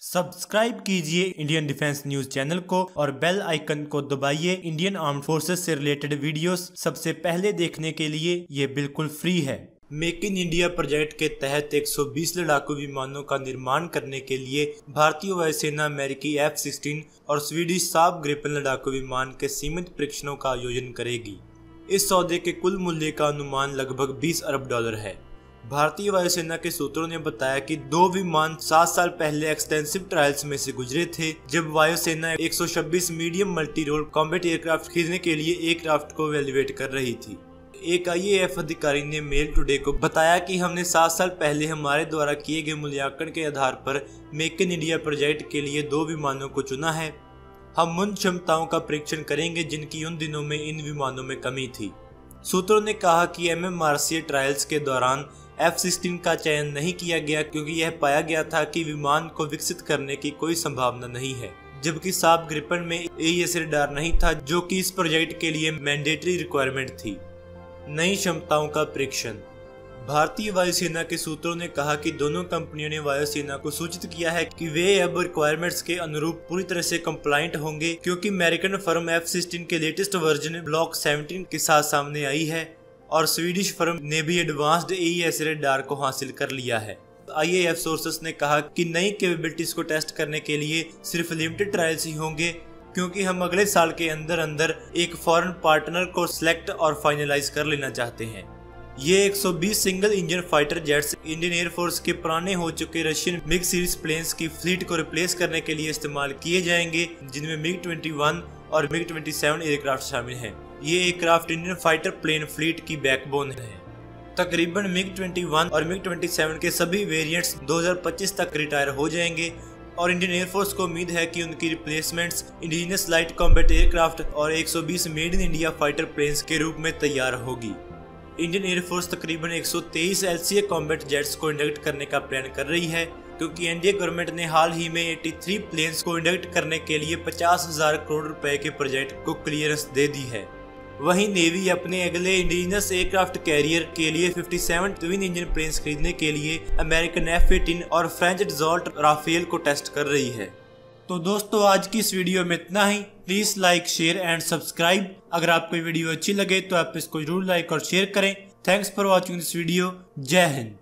Subscribe कीजिए Indian defence news channel को और बेल आइकन को दबाइए। इंडियन आर्म्ड फोर्सेस से रिलेटेड वीडियोस सबसे पहले देखने के लिए ये बिल्कुल फ्री है। मेक इन इंडिया प्रोजेक्ट के तहत 120 लड़ाकू विमानों का निर्माण करने के लिए भारतीय वायुसेना अमेरिकी F-16 और स्वीडिश साब ग्रिपेन लड़ाकू विमान के सीमित परीक्षणों का आयोजन करेगी। इस सौदे के कुल मूल्य का अनुमान लगभग 20 अरब डॉलर है। भारतीय वायुसेना के सूत्रों ने बताया कि दो विमान 7 साल पहले एक्सटेंसिव ट्रायल्स में से गुजरे थे, जब वायुसेना 126 medium multi role combat aircraft खरीदने के लिए एयरक्राफ्ट को वैल्यूएट कर रही थी। एक IAF अधिकारी ने मेल टुडे को बताया कि हमने 7 साल पहले हमारे द्वारा किए गए मूल्यांकन के आधार पर मेक इन इंडिया प्रोजेक्ट के लिए 2 विमानों को चुना है। हम उन क्षमताओं का परीक्षण करेंगे जिनकी उन दिनों में इन विमानों में कमी थी। सूत्रों ने कहा कि MMRCA ट्रायल्स के दौरान F-16 का चयन नहीं किया गया क्योंकि यह पाया गया था कि विमान को विकसित करने की कोई संभावना नहीं है, जबकि साब ग्रिपेन में AES रडार नहीं था, जो कि इस प्रोजेक्ट के लिए मैंडेटरी रिक्वायरमेंट थी। नई क्षमताओं का परीक्षण। भारतीय वायुसेना के सूत्रों ने कहा कि दोनों कंपनियों ने वायुसेना को सूचित किया है कि वे अब रिक्वायरमेंट्स के अनुरूप पूरी तरह से कंप्लाइंट होंगे, क्योंकि अमेरिकन फर्म F-16 के लेटेस्ट वर्जन ब्लॉक 17 के साथ सामने आई है और स्वीडिश फर्म ने भी एडवांस्ड AES रडार को हासिल कर लिया है। IAF सोर्सेस ने कहा कि नई कैपेबिलिटीज को टेस्ट करने के लिए सिर्फ लिमिटेड ट्रायल्स ही होंगे, क्योंकि हम अगले साल के अंदर अंदर एक फॉरेन पार्टनर को सिलेक्ट और फाइनलाइज कर लेना चाहते हैं। ये 120 single engine fighter jets Indian air force के पुराने हो चुके रशियन मिग सीरीज प्लेन्स की फ्लीट को रिप्लेस करने के लिए इस्तेमाल किए जाएंगे, जिनमें MiG-21 और MiG-27 एयरक्राफ्ट शामिल हैं। ये aircraft Indian fighter plane fleet की बैकबोन है। तकरीबन MiG-21 और MiG-27 के सभी वेरिएंट्स 2025 तक रिटायर हो जाएंगे और इंडियन एयरफोर्स को उम्मीद है कि उनकी replacements indigenous light combat aircraft और 120 made in India fighter planes के रूप में तैयार होगी। इंडियन एयरफोर्स तकरीबन 123 LCA कॉम्बैट जेट्स को इंडक्ट करने का प्लान कर रही है, क्योंकि एनडीए गवर्नमेंट ने हाल ही में 83 प्लेन्स को इंडक्ट करने के लिए 50,000 करोड़ रुपए के प्रोजेक्ट को क्लियरेंस दे दी है। वहीं नेवी अपने अगले इंडिजिनस एयरक्राफ्ट कैरियर के लिए 57 ट्विन इंजन प्लेन्स खरीदने के लिए अमेरिकन F-18 और फ्रेंच डसॉल्ट राफेल को टेस्ट कर रही है। तो दोस्तों, आज की इस वीडियो में इतना ही। Please like, share and subscribe. अगर आपको वीडियो अच्छी लगे तो आप इसको जरूर लाइक और शेयर करें। Thanks for watching this video. जय हिंद।